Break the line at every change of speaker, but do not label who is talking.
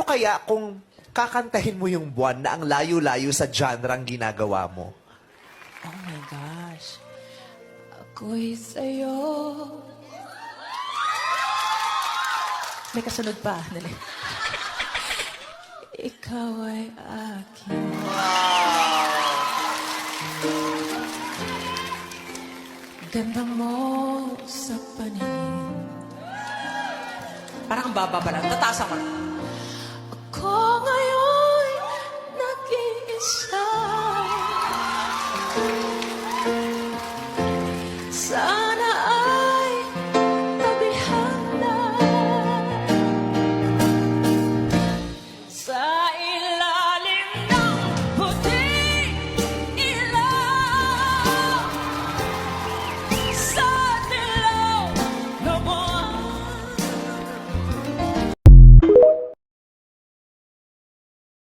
paano kaya kung kakantahin mo yung buwan na ang layo-layo sa genre-ang ginagawa mo?
Oh my gosh. Ako'y sa'yo. May kasunod pa. Dali. Ikaw ay akin. Ganda mo sa paningin.
Parang ang baba pa lang. Tataas ako.